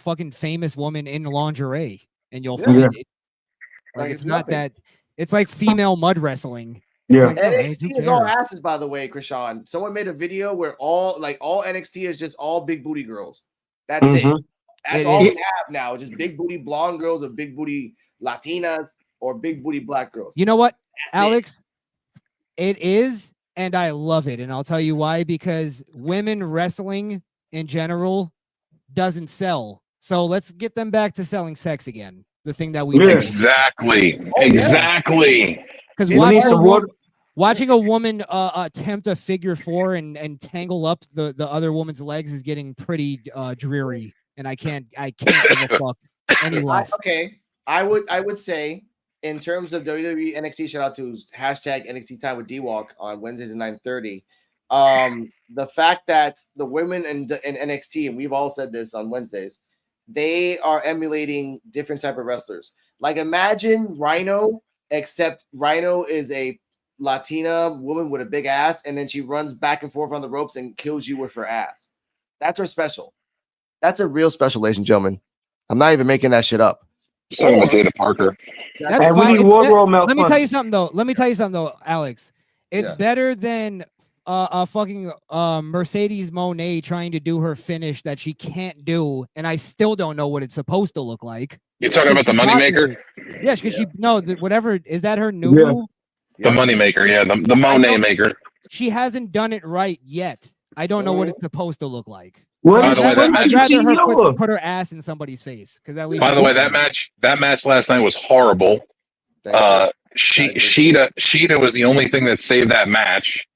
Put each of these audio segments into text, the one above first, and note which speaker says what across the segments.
Speaker 1: fucking famous woman in lingerie, and you'll find it. Like it's not that. It's like female mud wrestling. It's like,
Speaker 2: NXT is all asses, by the way, Crishaun. Someone made a video where all NXT is just all big booty girls. That's it. That's all we have now. Just big booty blonde girls or big booty Latinas or big booty black girls.
Speaker 1: You know what, Alex? It is, and I love it. And I'll tell you why. Because women wrestling in general doesn't sell. So let's get them back to selling sex again. The thing that we
Speaker 3: exactly.
Speaker 1: Because watching a woman attempt a figure four and tangle up the other woman's legs is getting pretty dreary, and I can't give a fuck any less.
Speaker 2: Okay, I would say in terms of WWE NXT, shout out to hashtag NXT Time with D-Walk on Wednesdays at 9:30. The fact that the women in NXT, and we've all said this on Wednesdays, they are emulating different type of wrestlers. Like imagine Rhino, except Rhino is a Latina woman with a big ass, and then she runs back and forth on the ropes and kills you with her ass. That's her special. That's a real special, ladies and gentlemen. I'm not even making that shit up.
Speaker 3: Talking about Jada Parker.
Speaker 1: That's fine. Let me tell you something though, Alex. It's better than fucking Mercedes Moné trying to do her finish that she can't do, and I still don't know what it's supposed to look like.
Speaker 3: You're talking about the Moneymaker?
Speaker 1: Yes, because whatever is that her new move?
Speaker 3: The Moneymaker, the Monet Maker.
Speaker 1: She hasn't done it right yet. I don't know what it's supposed to look like.
Speaker 3: I'd rather
Speaker 1: her put her ass in somebody's face, because at least.
Speaker 3: By the way, that match last night was horrible. Sheeta was the only thing that saved that match.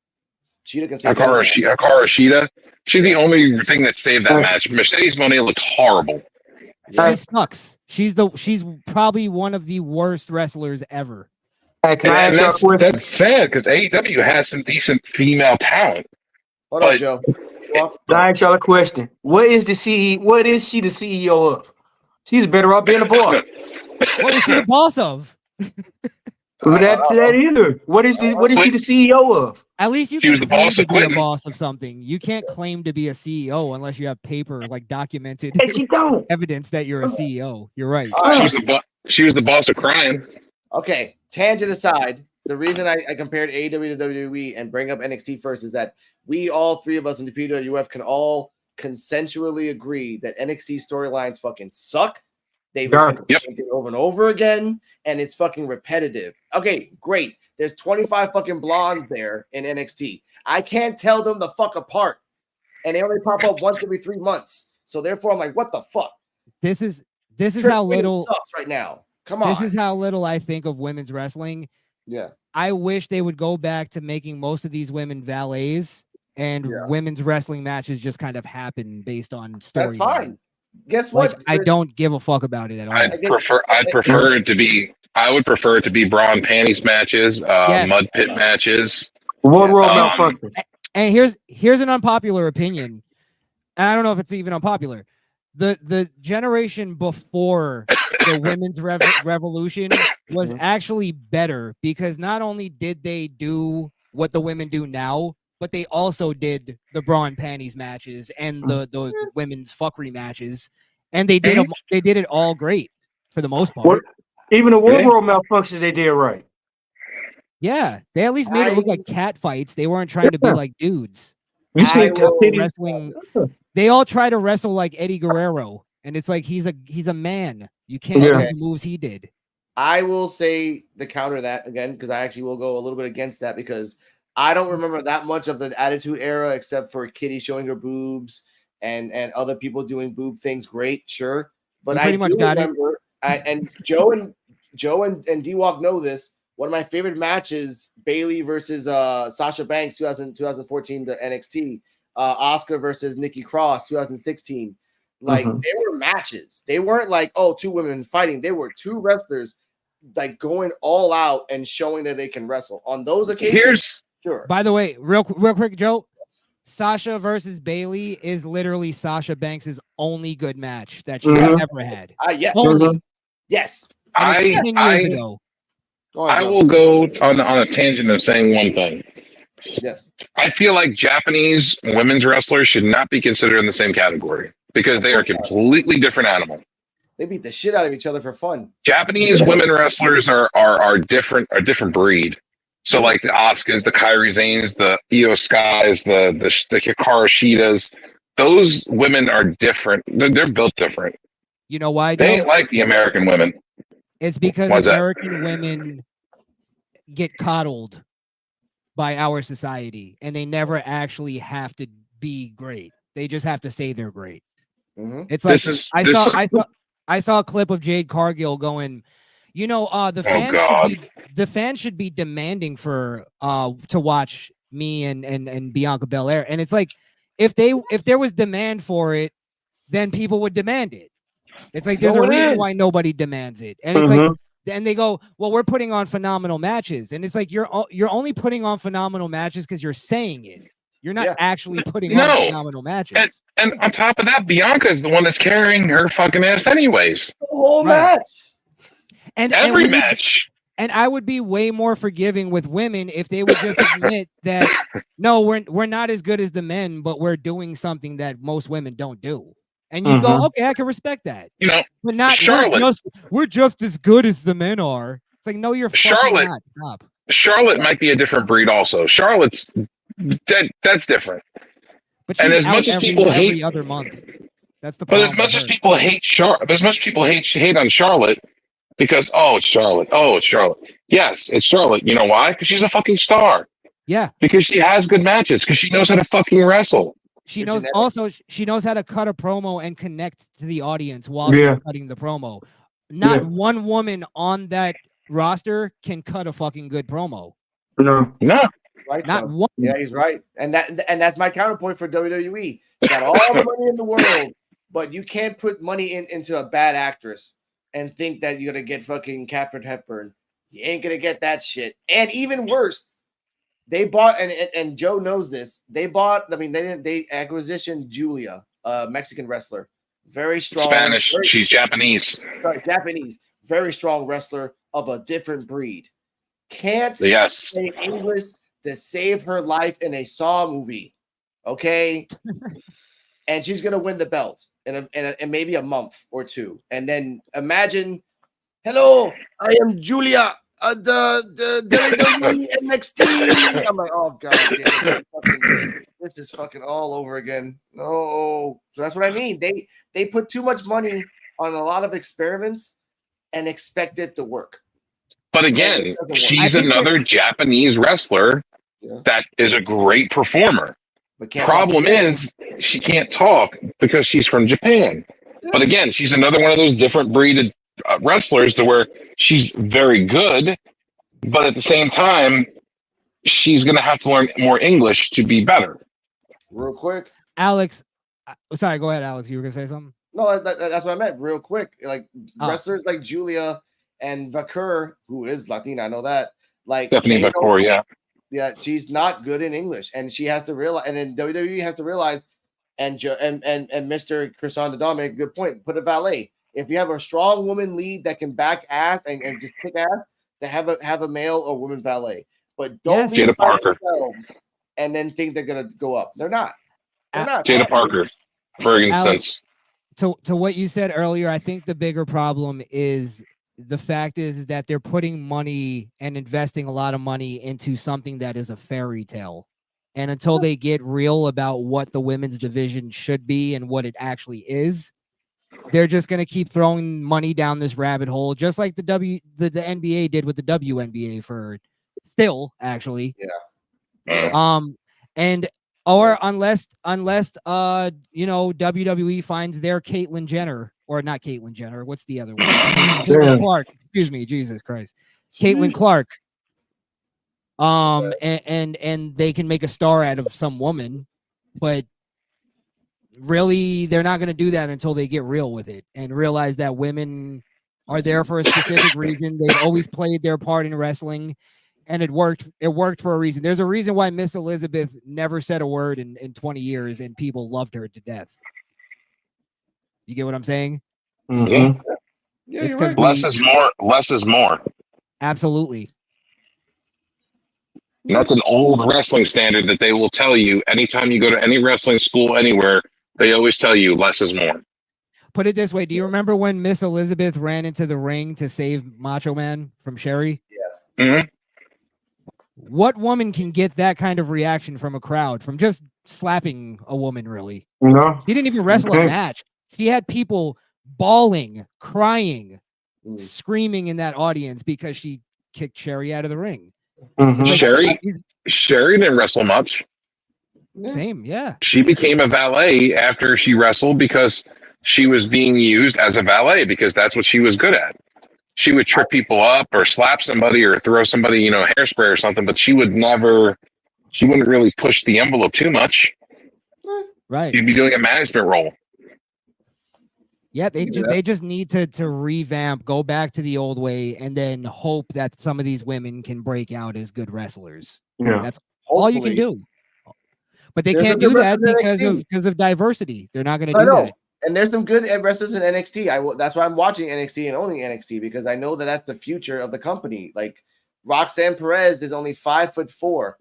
Speaker 3: Hikaru Shida. She's the only thing that saved that match. Mercedes Moné looked horrible.
Speaker 1: She sucks. She's probably one of the worst wrestlers ever.
Speaker 4: Hey, can I ask you a question?
Speaker 3: That's sad because AEW has some decent female talent.
Speaker 2: Hold on, Joe.
Speaker 4: Can I ask y'all a question? What is she the CEO of? She's better off being a boss.
Speaker 1: What is she the boss of?
Speaker 4: That either. What is she the CEO of?
Speaker 1: At least you can claim to be a boss of something. You can't claim to be a CEO unless you have paper, like documented evidence that you're a CEO. You're right.
Speaker 3: She was the boss of crime.
Speaker 2: Okay, tangent aside, the reason I compared AEW to WWE and bring up NXT first is that we all three of us in the PWF can all consensually agree that NXT storylines fucking suck. They repeat it over and over again, and it's fucking repetitive. Okay, great. There's 25 fucking blondes there in NXT. I can't tell them the fuck apart, and they only pop up once every 3 months. So therefore, I'm like, what the fuck?
Speaker 1: This is how little
Speaker 2: sucks right now. Come on.
Speaker 1: This is how little I think of women's wrestling.
Speaker 2: Yeah.
Speaker 1: I wish they would go back to making most of these women valets, and women's wrestling matches just kind of happen based on story.
Speaker 2: That's fine. Guess what?
Speaker 1: Like, I don't give a fuck about it at all.
Speaker 3: I would prefer it to be bra and panties matches, mud pit matches.
Speaker 1: And here's an unpopular opinion. And I don't know if it's even unpopular. The generation before the women's revolution was actually better, because not only did they do what the women do now, but they also did the bra and panties matches and the women's fuckery matches, and they did it all great for the most part.
Speaker 4: Even the world malfunctions, they did right.
Speaker 1: Yeah, they at least made it look like cat fights. They weren't trying to be like dudes. Wrestling. They all try to wrestle like Eddie Guerrero, and it's like he's a man. You can't do the moves he did.
Speaker 2: I will say the counter that again, because I actually will go a little bit against that, because I don't remember that much of the Attitude Era except for Kitty showing her boobs and other people doing boob things. Great, sure, but I do remember. And Joe and D-Walk know this. One of my favorite matches, Bayley versus Sasha Banks, 2014 to NXT. Asuka versus Nikki Cross, 2016. Like they were matches. They weren't like, oh, two women fighting. They were two wrestlers like going all out and showing that they can wrestle. On those occasions, sure.
Speaker 1: By the way, real quick, Joe. Sasha versus Bayley is literally Sasha Banks' only good match that she's ever had.
Speaker 2: Yes. Yes.
Speaker 1: And 10 years ago.
Speaker 3: I will go on a tangent of saying one thing.
Speaker 2: Yes.
Speaker 3: I feel like Japanese women's wrestlers should not be considered in the same category. because they are completely different animals.
Speaker 2: They beat the shit out of each other for fun.
Speaker 3: Japanese women wrestlers are different, a different breed. So like the Asukas, the Kairi Zanes, the Io Skys, the Hikaru Shidas, those women are different. They're built different.
Speaker 1: You know why?
Speaker 3: They ain't like the American women.
Speaker 1: It's because American women get coddled by our society, and they never actually have to be great. They just have to say they're great.
Speaker 2: Mm-hmm.
Speaker 1: It's like I saw a clip of Jade Cargill going, the fans should be demanding for to watch me and Bianca Belair, and it's like if there was demand for it, then people would demand it. It's like there's a reason why nobody demands it, and it's like. And they go, well, we're putting on phenomenal matches, and it's like you're only putting on phenomenal matches because you're saying it. You're not actually putting on phenomenal matches.
Speaker 3: And on top of that, Bianca is the one that's carrying her fucking ass, anyways.
Speaker 2: The whole match,
Speaker 3: and every match.
Speaker 1: And I would be way more forgiving with women if they would just admit that no, we're not as good as the men, but we're doing something that most women don't do. And you go, okay, I can respect that. But not Charlotte. We're just as good as the men are. It's like, no, you're fucking not. Stop.
Speaker 3: Charlotte might be a different breed also. Charlotte's that's different.
Speaker 1: But and as much as people hate every other month. That's the problem.
Speaker 3: But as much as people hate hate on Charlotte because it's Charlotte. Yes, it's Charlotte. You know why? Because she's a fucking star.
Speaker 1: Yeah.
Speaker 3: Because she has good matches, because she knows how to fucking wrestle.
Speaker 1: She knows how to cut a promo and connect to the audience while she's cutting the promo. Not one woman on that roster can cut a fucking good promo.
Speaker 3: No.
Speaker 2: Right,
Speaker 1: not one.
Speaker 2: Yeah, he's right. And that's my counterpoint for WWE. You got all the money in the world, but you can't put money into a bad actress and think that you're gonna get fucking Katharine Hepburn. You ain't gonna get that shit. And even worse, they bought, and Joe knows this. They acquisitioned Julia, a Mexican wrestler, very strong.
Speaker 3: Spanish. She's Japanese.
Speaker 2: Sorry, Japanese. Very strong wrestler of a different breed. Can't say English to save her life in a Saw movie. Okay, and she's gonna win the belt in maybe a month or two, and then imagine, hello, I am Julia. The WWE NXT. I'm like, oh god, this is fucking all over again. No, so that's what I mean. They put too much money on a lot of experiments and expect it to work.
Speaker 3: But again, she's another Japanese wrestler that is a great performer. Problem is, she can't talk because she's from Japan. Yeah. But again, she's another one of those different breeded wrestlers to where she's very good, but at the same time, she's going to have to learn more English to be better.
Speaker 2: Real quick.
Speaker 1: Alex, sorry, go ahead, Alex. You were going to say something?
Speaker 2: No, that's what I meant. Real quick. Like wrestlers like Julia and Vakur, who is Latina, I know that. Like
Speaker 3: Stephanie Vakur, yeah.
Speaker 2: Yeah, she's not good in English, and she has to realize, and then WWE has to realize, and Mr. Crishaun the Don made a good point. Put a valet. If you have a strong woman lead that can back ass and just kick ass, to have a male or woman valet. But don't leave by themselves and then think they're gonna go up. They're not. They're not.
Speaker 3: Jada Parker, for instance.
Speaker 1: To what you said earlier, I think the bigger problem is the fact is that they're putting money and investing a lot of money into something that is a fairy tale. And until they get real about what the women's division should be and what it actually is, they're just going to keep throwing money down this rabbit hole, just like the NBA did with the WNBA for still actually.
Speaker 2: Yeah.
Speaker 1: Or unless WWE finds their Caitlyn Jenner, or not Caitlyn Jenner, what's the other one? Caitlyn Clark. Excuse me, Jesus Christ. Caitlyn Clark. And they can make a star out of some woman, but really they're not going to do that until they get real with it and realize that women are there for a specific reason. They've always played their part in wrestling. And it worked for a reason. There's a reason why Miss Elizabeth never said a word in 20 years and people loved her to death. You get what I'm saying?
Speaker 3: Mm-hmm. Yeah, it's right. Less is more. Less is more.
Speaker 1: Absolutely.
Speaker 3: And that's an old wrestling standard that they will tell you anytime you go to any wrestling school anywhere. They always tell you less is more.
Speaker 1: Put it this way: do you remember when Miss Elizabeth ran into the ring to save Macho Man from Sherry?
Speaker 2: Yeah.
Speaker 3: Mm-hmm.
Speaker 1: What woman can get that kind of reaction from a crowd from just slapping a woman? Really?
Speaker 4: No,
Speaker 1: She didn't even wrestle a match. She had people bawling, crying, screaming in that audience because she kicked Sherry out of the ring.
Speaker 4: Mm-hmm.
Speaker 3: Like, Sherry didn't wrestle much.
Speaker 1: Same, yeah.
Speaker 3: She became a valet after she wrestled because she was being used as a valet because that's what she was good at. She would trip people up or slap somebody or throw somebody, hairspray or something, but she wouldn't really push the envelope too much.
Speaker 1: Right.
Speaker 3: She'd be doing a management role.
Speaker 1: Yeah, they just need to revamp, go back to the old way, and then hope that some of these women can break out as good wrestlers.
Speaker 4: Yeah.
Speaker 1: That's all you can do. But they can't do that because of diversity. They're not going to do that.
Speaker 2: And there's some good wrestlers in NXT. That's why I'm watching NXT and only NXT, because I know that that's the future of the company. Like Roxanne Perez is only 5'4",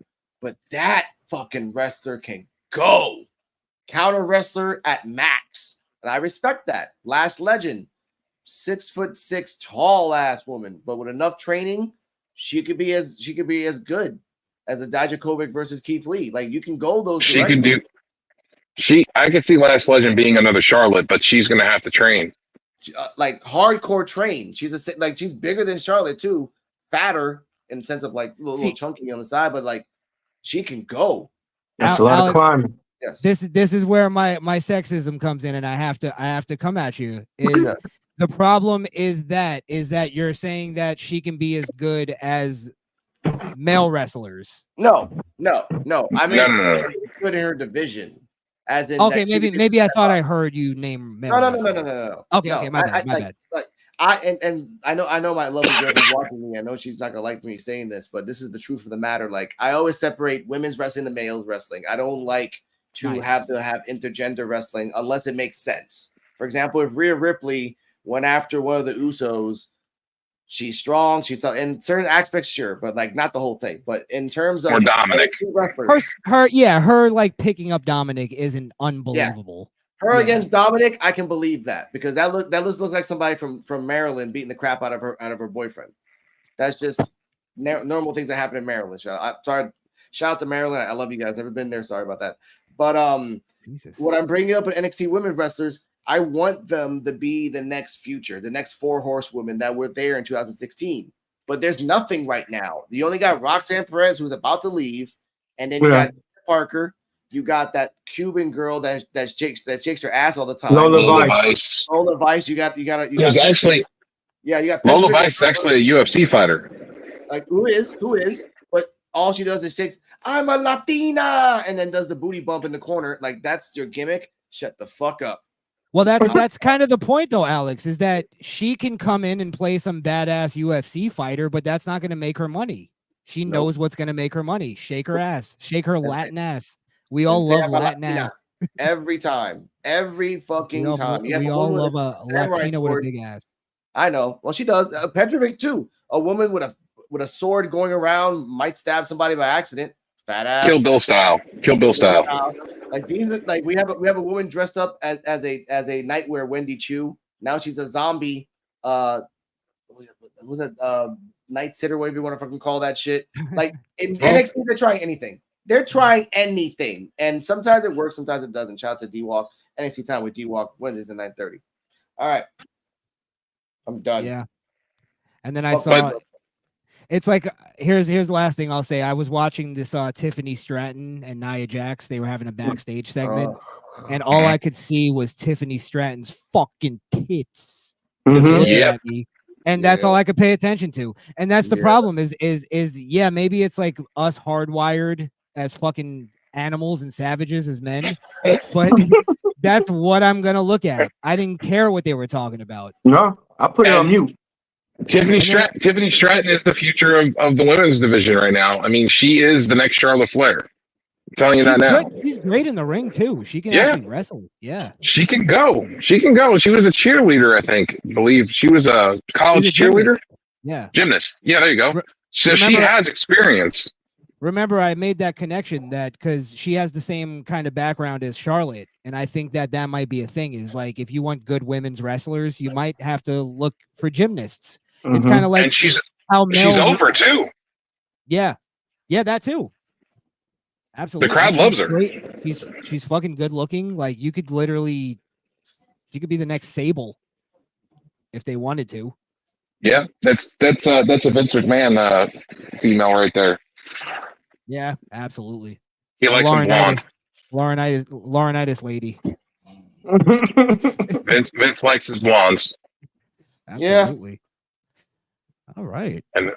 Speaker 2: but that fucking wrestler can go. Counter wrestler at max. And I respect that. Last Legend, 6'6", tall ass woman, but with enough training, she could be as good as a Dijakovic versus Keith Lee. Like you can go those.
Speaker 3: She can do. I could see Last Legend being another Charlotte, but she's gonna have to train.
Speaker 2: Like hardcore train. She's bigger than Charlotte too, fatter in the sense of like a little chunky on the side, but like she can go.
Speaker 4: That's a lot of climbing.
Speaker 2: Yes.
Speaker 1: This is where my sexism comes in, and I have to come at you. The problem is that you're saying that she can be as good as male wrestlers.
Speaker 2: No. I mean, no. Good in her division. As in,
Speaker 1: okay, maybe I thought I heard you name male.
Speaker 2: No.
Speaker 1: Okay, my bad.
Speaker 2: I know my lovely girl is watching me. I know she's not gonna like me saying this, but this is the truth of the matter. Like I always separate women's wrestling and males wrestling. I don't like to have intergender wrestling unless it makes sense. For example, if Rhea Ripley went after one of the Usos, she's strong, she's tough in certain aspects, sure, but like not the whole thing. But in terms of
Speaker 3: Dominic,
Speaker 1: her like picking up Dominic isn't unbelievable.
Speaker 2: Yeah. Her against Dominic, I can believe that because that looks like somebody from Maryland beating the crap out of her boyfriend. That's just normal things that happen in Maryland. Sorry, shout out to Maryland. I love you guys. Never been there. Sorry about that. But what I'm bringing up with NXT women wrestlers, I want them to be the next future, the next 4 horsewomen that were there in 2016. But there's nothing right now. You only got Roxanne Perez, who's about to leave, and then you got Parker. You got that Cuban girl that shakes her ass all the time.
Speaker 3: Lola Vice.
Speaker 2: Lola Vice. You got.
Speaker 3: You got Lola Vice is actually a UFC fighter.
Speaker 2: Like who is? But all she does is shakes. I'm a Latina, and then does the booty bump in the corner. Like that's your gimmick. Shut the fuck up.
Speaker 1: Well, that's kind of the point, though, Alex, is that she can come in and play some badass UFC fighter, but that's not going to make her money. She knows what's going to make her money. Shake her ass. Shake her Latin ass. We all love Latin ass.
Speaker 2: Every time. Every fucking time.
Speaker 1: We all love a Latina with a big ass.
Speaker 2: I know. Well, she does. Petrovic, too. A woman with a sword going around might stab somebody by accident. Fat ass.
Speaker 3: Kill Bill style.
Speaker 2: Like these, like we have a woman dressed up as a nightwear Wendy Chu. Now she's a zombie. Was it night sitter? Whatever you want to fucking call that shit. Like in NXT, they're trying anything. They're trying anything, and sometimes it works, sometimes it doesn't. Shout out to D-Walk. NXT time with D-Walk Wednesdays at 9:30. All right, I'm done.
Speaker 1: Yeah, and then I saw. It's like here's the last thing I'll say. I was watching this Tiffany Stratton and Nia Jax. They were having a backstage segment, and all I could see was Tiffany Stratton's fucking tits. And that's all I could pay attention to. And that's the problem is maybe it's like us hardwired as fucking animals and savages as men, but that's what I'm gonna look at. I didn't care what they were talking about.
Speaker 4: No, I put it on mute.
Speaker 3: Tiffany Stratton is the future of the women's division right now. I mean, she is the next Charlotte Flair. I'm telling you that now.
Speaker 1: Good. She's great in the ring too. She can actually wrestle. Yeah.
Speaker 3: She can go. She was a cheerleader, I think. I believe she was a college cheerleader.
Speaker 1: Yeah.
Speaker 3: Gymnast. Yeah, there you go. So she has experience.
Speaker 1: remember I made that connection that because she has the same kind of background as Charlotte, and I think that might be a thing. Is like if you want good women's wrestlers, you might have to look for gymnasts. It's kind of like
Speaker 3: and she's
Speaker 1: Mel,
Speaker 3: over too.
Speaker 1: Yeah, that too. Absolutely,
Speaker 3: the crowd loves her.
Speaker 1: Great. She's fucking good looking. Like you could literally, she could be the next Sable if they wanted to.
Speaker 3: Yeah, that's a Vince McMahon female right there.
Speaker 1: Yeah, absolutely.
Speaker 3: He likes them blonde.
Speaker 1: Laurinaitis lady.
Speaker 3: Vince likes his blondes.
Speaker 1: Absolutely. Yeah. All right.
Speaker 3: And